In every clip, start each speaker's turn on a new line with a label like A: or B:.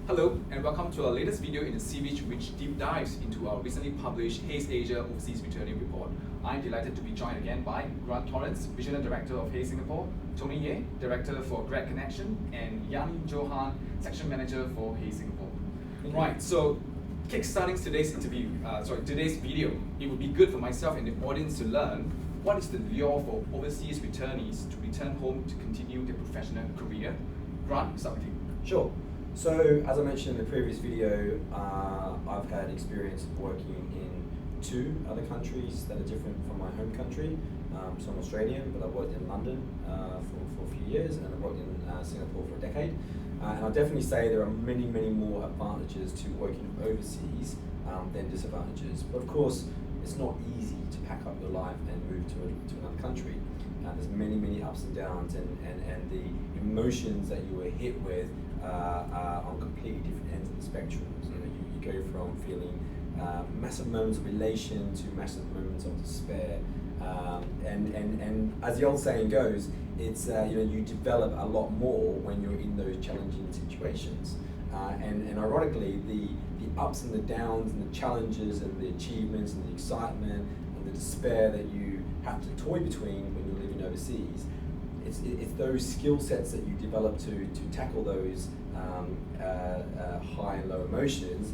A: Hello and welcome to our latest video in the series which deep dives into our recently published Hays Asia Overseas Returnees report. I'm delighted to be joined again by Torrens, Visionary Director of Hays Singapore, Tony Ye, Director for Grad Connection, and Yani Johan, Section Manager for Hays Singapore. Right, so kickstarting today's video, it would be good for myself and the audience to learn what is the lure for overseas returnees to return home to continue their professional career. Grant, start with you.
B: Sure. So, as I mentioned in the previous video, I've had experience working in two other countries that are different from my home country. So I'm Australian, but I've worked in London for a few years, and I've worked in Singapore for a decade. And I'll definitely say there are many, many more advantages to working overseas than disadvantages. But of course, it's not easy to pack up your life and move to another country. There's many, many ups and downs, and the emotions that you were hit with are on completely different ends of the spectrum. So, you go from feeling massive moments of elation to massive moments of despair. And as the old saying goes, it's you develop a lot more when you're in those challenging situations. And ironically, the ups and the downs and the challenges and the achievements and the excitement and the despair that you have to toy between when you're living overseas, it's those skill sets that you develop to tackle those high and low emotions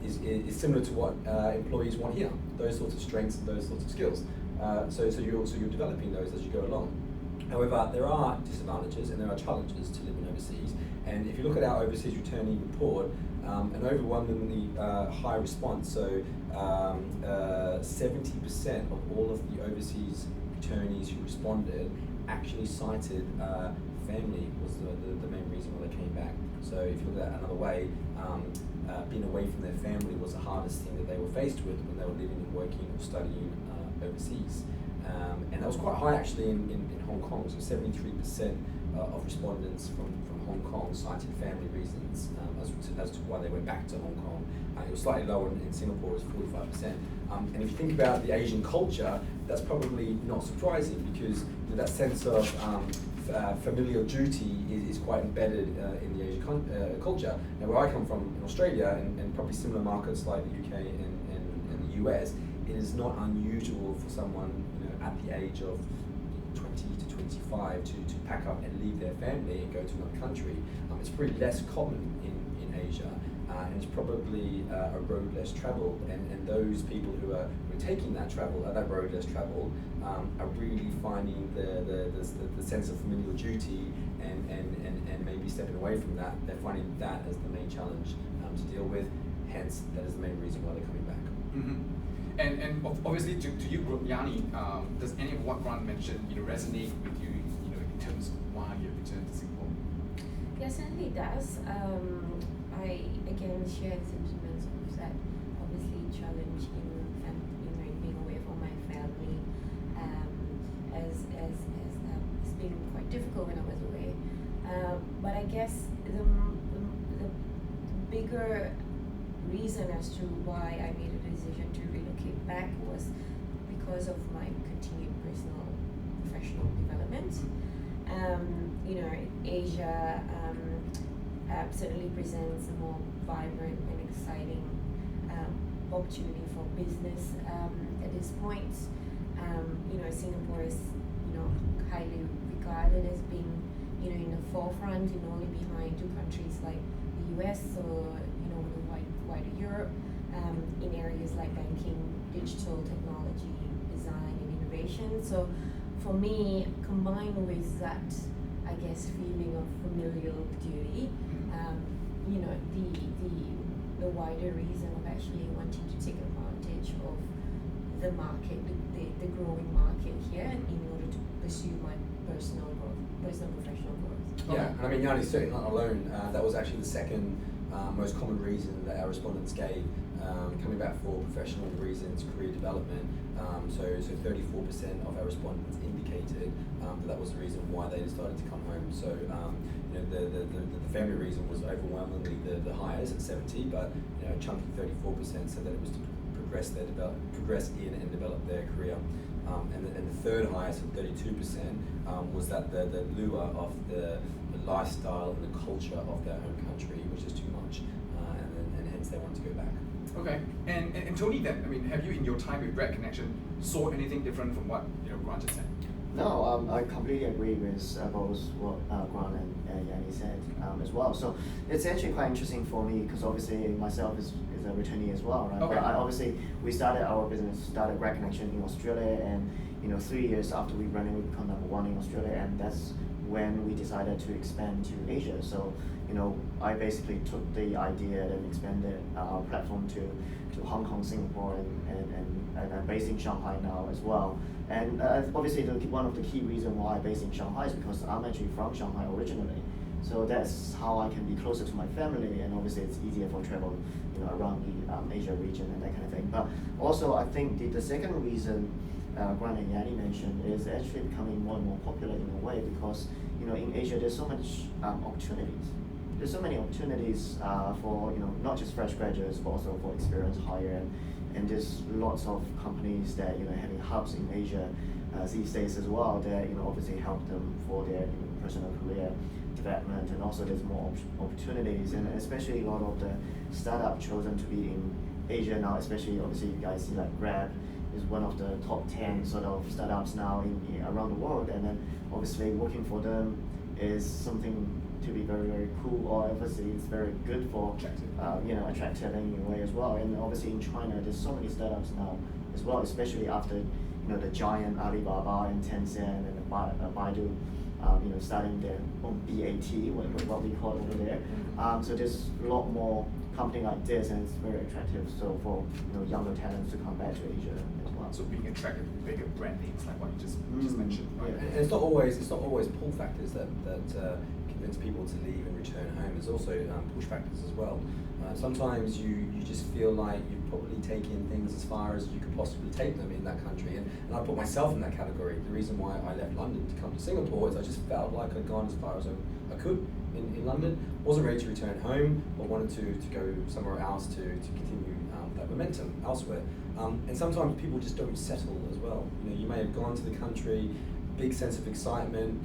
B: is similar to what employees want here. Those sorts of strengths and those sorts of skills. So you're developing those as you go along. However, there are disadvantages and there are challenges to living overseas. And if you look at our overseas returnee report, an overwhelmingly high response. So 70% of all of the overseas returnees who responded actually cited family was the main reason why they came back. So if you look at that another way, being away from their family was the hardest thing that they were faced with when they were living and working or studying overseas. And that was quite high actually in Hong Kong. So 73% of respondents from Hong Kong cited family reasons as to why they went back to Hong Kong. It was slightly lower in Singapore, it was 45%. And if you think about the Asian culture, that's probably not surprising because that sense of familial duty is quite embedded in the Asian culture. Now, where I come from in Australia and probably similar markets like the UK and the US, it is not unusual for someone at the age of 20 to 25 to pack up and leave their family and go to another country. It's pretty less common in Asia, and it's probably a road less traveled, and those people who are taking that road less traveled are really finding the sense of familial duty and maybe stepping away from that. They're finding that as the main challenge to deal with, hence that is the main reason why they're coming back.
A: Mm-hmm. And obviously to you, Yani, does any of what Grant mentioned resonate with you, in terms of why you returned to Singapore?
C: Yeah, certainly does. I again share the sentiments of that obviously challenge in being away from my family, as it's been quite difficult when I was away. But I guess the bigger reason as to why I made a decision to relocate back was because of my continued personal professional development. Asia certainly presents a more vibrant and exciting opportunity for business at this point. Singapore is highly regarded as being in the forefront, only behind two countries like the US or the wider Europe, in areas like banking, digital technology, design and innovation. So for me, combined with that, I guess, feeling of familial duty, the wider reason of actually wanting to take advantage of the market, the growing market here, in order to pursue my personal professional growth.
B: Yeah, and I mean, Yani's certainly not alone. That was actually the second most common reason that our respondents gave, coming back for professional reasons, career development. So 34% of our respondents indicated that was the reason why they decided to come home. So the family reason was overwhelmingly the highest at 70, but a chunky 34% said that it was to progress in and develop their career. And the third highest at 32% was that the lure of the lifestyle and the culture of their home country, which is too much, and hence they want to go back.
A: Okay, and Tony then, I mean, have you in your time with Grad Connection saw anything different from what Grant just said?
D: No, I completely agree with both what Grant and Yani said as well. So it's actually quite interesting for me because obviously myself is a returnee as well, right?
A: Okay.
D: But obviously we started our business, started Grad Connection in Australia, and 3 years after we ran it, we become #1 in Australia, and that's when we decided to expand to Asia. So I basically took the idea and expanded our platform to Hong Kong, Singapore, and I'm based in Shanghai now as well. And obviously one of the key reasons why I'm based in Shanghai is because I'm actually from Shanghai originally. So that's how I can be closer to my family, and obviously it's easier for travel around the Asia region and that kind of thing. But also I think the second reason Grant and Yani mentioned is actually becoming more and more popular in a way because in Asia there's so much opportunities. There's so many opportunities for not just fresh graduates but also for experienced hire, and there's lots of companies that having hubs in Asia these days as well that obviously help them for their personal career development, and also there's more opportunities, and especially a lot of the startup chosen to be in Asia now, especially obviously you guys see like Grab is one of the top 10 sort of startups now around the world, and then obviously working for them is something to be very, very cool, or obviously it's very good for attractive in a way as well. And obviously in China there's so many startups now as well, especially after the giant Alibaba and Tencent and Baidu starting their own BAT, what we call it over there. So there's a lot more company like this, and it's very attractive. So for younger talents to come back to Asia as well.
A: So being attracted to bigger brand names like what you just mentioned. Right?
B: Yeah. And it's not always pull factors that convince people to leave and return home. There's also push factors as well. Sometimes you just feel like you've probably taken things as far as you could possibly take them in that country, and I put myself in that category. The reason why I left London to come to Singapore is I just felt like I'd gone as far as I could in London. Wasn't ready to return home, but wanted to go somewhere else to continue that momentum elsewhere. And sometimes people just don't settle as well. You may have gone to the country, big sense of excitement,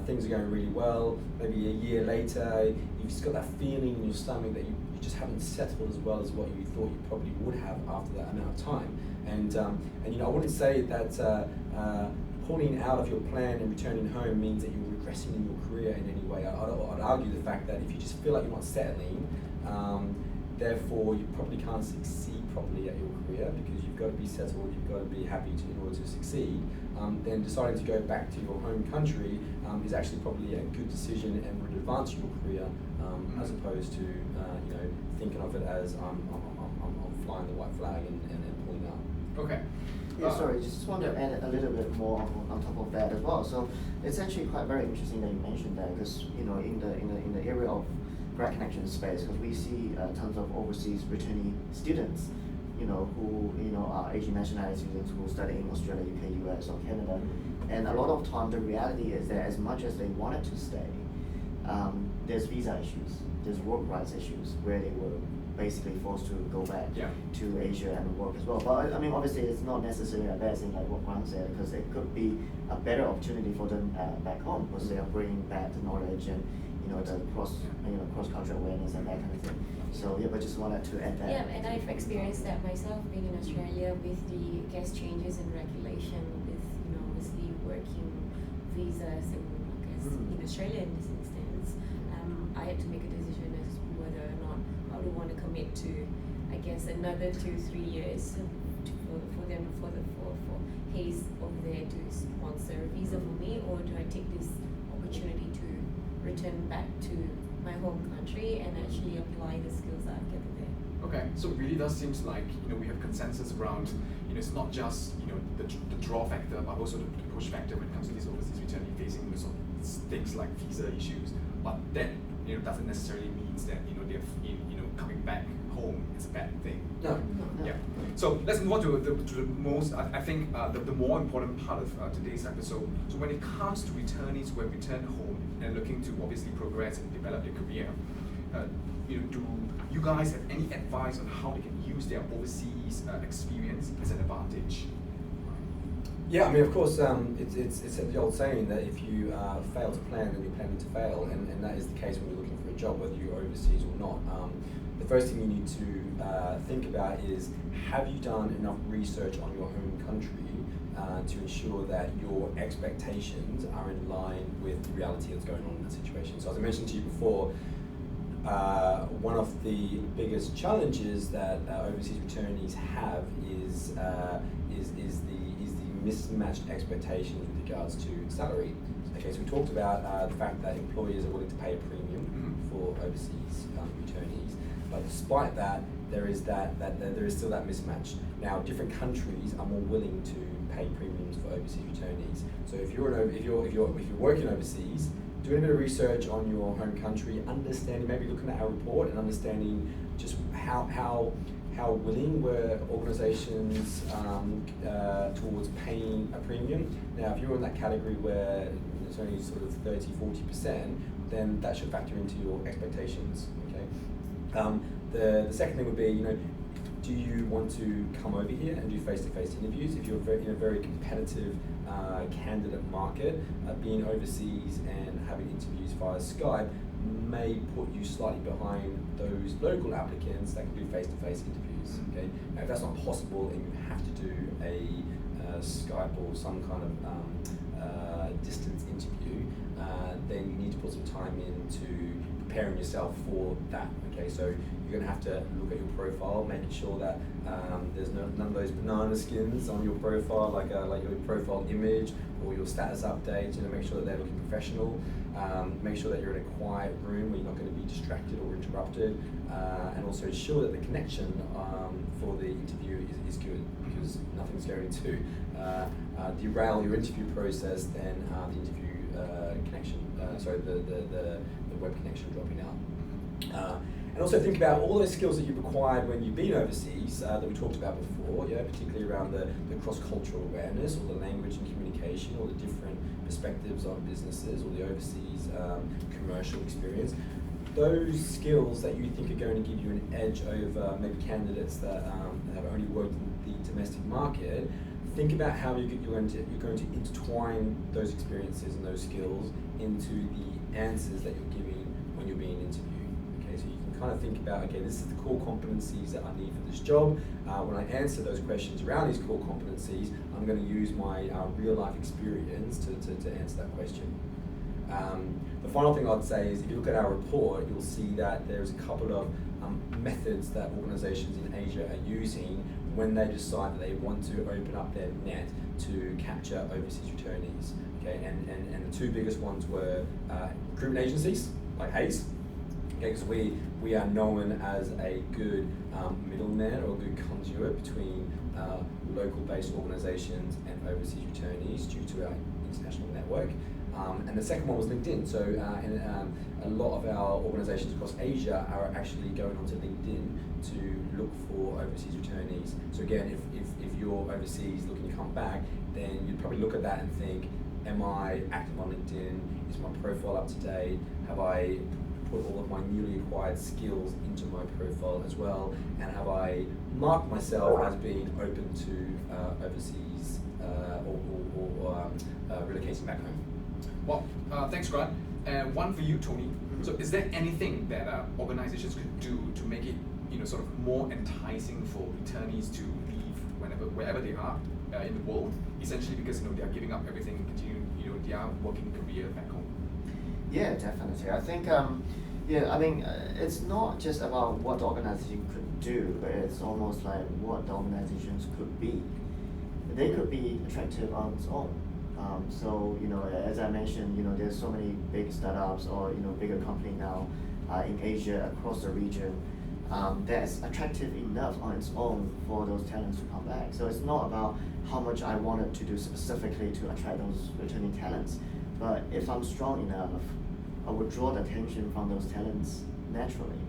B: things are going really well. Maybe a year later, you've just got that feeling in your stomach that you just haven't settled as well as what you thought you probably would have after that amount of time. And I wouldn't say that pulling out of your plan and returning home means that you're regressing in your career in any way. I'd argue the fact that if you just feel like you're not settling, therefore you probably can't succeed properly at your career, because you've got to be settled, you've got to be happy in order to succeed. Then deciding to go back to your home country is actually probably a good decision and would advance your career, as opposed to thinking of it as I'm flying the white flag and pulling out.
A: Okay.
D: Yeah, sorry, just want to add a little bit more on top of that as well. So it's actually quite very interesting that you mentioned that, because in the area of Grad Connection space, because we see tons of overseas returnee students, who are Asian nationality students who study in Australia, UK, US, or Canada, and a lot of time the reality is that as much as they wanted to stay, there's visa issues, there's work rights issues where they were basically forced to go back to Asia and work as well. But I mean, obviously it's not necessarily a bad thing like what Grant said, because it could be a better opportunity for them back home, because they are bringing back the knowledge and the cross-cultural awareness and that kind of thing. So yeah, but just wanted to add that.
C: Yeah, and I've experienced that myself being in Australia with the guest changes in regulation with obviously working visas and in Australia in this instance. I had to make a decision as to whether or not I would want to commit to, I guess, another 2-3 years for Hays over there to sponsor a visa for me, or do I take this opportunity to return back to my home country and actually apply the skills that I've gathered there.
A: Okay, so it really does seem like we have consensus around it's not just the draw factor, but also the push factor when it comes to these overseas returnee facing things like visa issues. But that doesn't necessarily mean that they're coming back home is a bad thing.
B: No.
A: Yeah. So let's move on to the most, I think, the more important part of today's episode. So when it comes to returnees who have returned home and looking to obviously progress and develop their career, do you guys have any advice on how they can use their overseas experience as an advantage?
B: Yeah, I mean, of course, it's the old saying that if you fail to plan, then you're planning to fail, and that is the case when you're looking for a job, whether you're overseas or not. The first thing you need to think about is, have you done enough research on your home country to ensure that your expectations are in line with the reality that's going on in that situation. So as I mentioned to you before, one of the biggest challenges that overseas returnees have is the mismatched expectations with regards to salary. Okay, so we talked about the fact that employers are willing to pay a premium for overseas returnees, but despite that, there is still that mismatch. Now, different countries are more willing to pay premiums for overseas returnees. So if you're working overseas, doing a bit of research on your home country, understanding, maybe looking at our report and understanding just how willing were organisations towards paying a premium. Now, if you're in that category where it's only sort of 30-40%, then that should factor into your expectations. Okay. The second thing would be, do you want to come over here and do face-to-face interviews? If you're in a very competitive candidate market, being overseas and having interviews via Skype may put you slightly behind those local applicants that can do face-to-face interviews. Okay. Now, if that's not possible and you have to do a Skype or some kind of distance interview, then you need to put some time into preparing yourself for that. Okay, so you're going to have to look at your profile, making sure that there's none of those banana skins on your profile, like your profile image or your status updates. Make sure that they're looking professional. Make sure that you're in a quiet room where you're not going to be distracted or interrupted, and also ensure that the connection for the interview is good, because nothing's going to derail your interview process than the interview connection. The web connection dropping out. And also think about all those skills that you've acquired when you've been overseas that we talked about before, particularly around the cross-cultural awareness, or the language and communication, or the different perspectives on businesses, or the overseas commercial experience. Those skills that you think are going to give you an edge over maybe candidates that have only worked in the domestic market, think about how you're going to intertwine those experiences and those skills into the answers that you're giving when you're being interviewed. Okay, so you can kind of think about, okay, this is the core competencies that I need for this job. When I answer those questions around these core competencies, I'm going to use my real life experience to answer that question. The final thing I'd say is, if you look at our report, you'll see that there's a couple of methods that organisations in Asia are using when they decide that they want to open up their net to capture overseas returnees. Okay, and the two biggest ones were recruitment agencies like Hays, because we are known as a good middleman, or a good conduit between local-based organisations and overseas returnees due to our international network. And the second one was LinkedIn. So a lot of our organisations across Asia are actually going onto LinkedIn to look for overseas returnees. So again, if you're overseas looking to come back, then you'd probably look at that and think, am I active on LinkedIn? Is my profile up to date? Have I put all of my newly acquired skills into my profile as well? And have I marked myself as being open to overseas or relocating back home?
A: Well, thanks, Grad. And one for you, Tony. So, is there anything that organizations could do to make it, sort of more enticing for returnees to leave wherever they are in the world? Essentially, because they are giving up everything and continuing, their working career back home.
D: Yeah, definitely. I think, it's not just about what the organization could do, but it's almost like what the organizations could be. They could be attractive on its own. So, as I mentioned, there's so many big startups or, bigger companies now in Asia, across the region, that's attractive enough on its own for those talents to come back. So it's not about how much I wanted to do specifically to attract those returning talents, but if I'm strong enough, I would draw the attention from those talents naturally.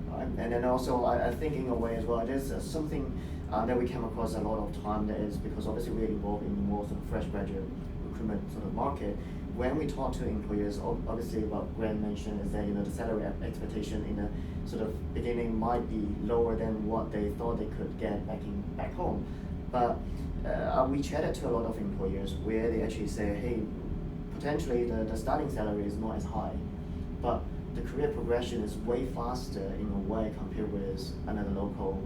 D: Right? And then also, I think in a way as well, there's something that we came across a lot of time, that is because obviously we're involved in the more sort of fresh graduate recruitment sort of market. When we talk to employers, obviously what Grant mentioned is that the salary expectation in the sort of beginning might be lower than what they thought they could get back home. But we chatted to a lot of employers where they actually say, hey, potentially the starting salary is not as high, but the career progression is way faster in a way compared with another local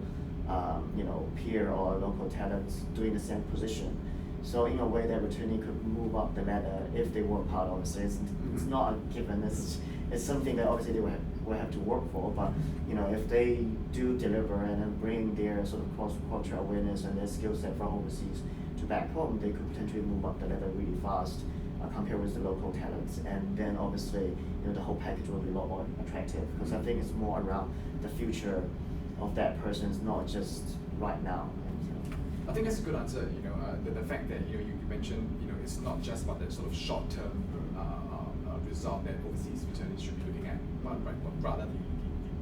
D: peer or local talents doing the same position. So in a way that returnee could move up the ladder if they work hard. Obviously, it's not a given. It's something that obviously they will have to work for. But if they do deliver and then bring their sort of cross-cultural awareness and their skill set from overseas to back home, they could potentially move up the ladder really fast compared with the local talents. And then obviously the whole package will be a lot more attractive, because I think it's more around the future of that person, it's not just right now.
A: I think that's a good answer. The fact that you mentioned it's not just about that sort of short-term result that overseas returnees should be looking at, but rather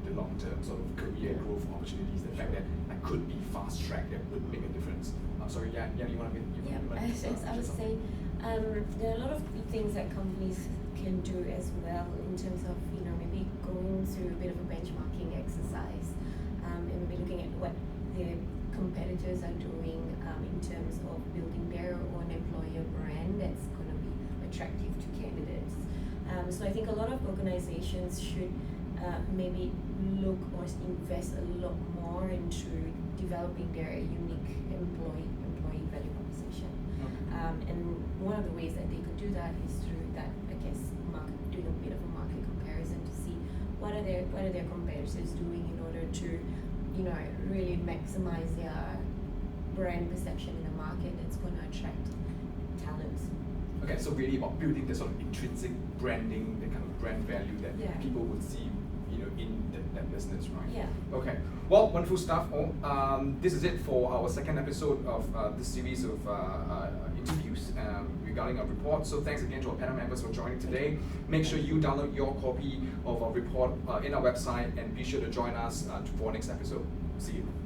A: the long-term sort of career growth opportunities. The fact that could be fast-tracked that would make a difference. Sorry, Yani, you want to?
C: As I was saying, there are a lot of things that companies can do as well in terms of maybe going through a bit of a benchmarking exercise, and maybe looking at what the competitors are doing in terms of building their own employer brand that's going to be attractive to candidates. So I think a lot of organizations should maybe look or invest a lot more into developing their unique employee value proposition. And one of the ways that they could do that is through that, I guess, doing a bit of a market comparison to see what are their competitors doing in order to really maximize their brand perception in the market that's going to attract talents.
A: Okay, so really about building the sort of intrinsic branding, the kind of brand value that people would see, in that business, right?
C: Yeah.
A: Okay. Well, wonderful stuff. This is it for our second episode of this series of interviews regarding our report. So thanks again to our panel members for joining today. Make sure you download your copy of our report in our website, and be sure to join us for our next episode. See you.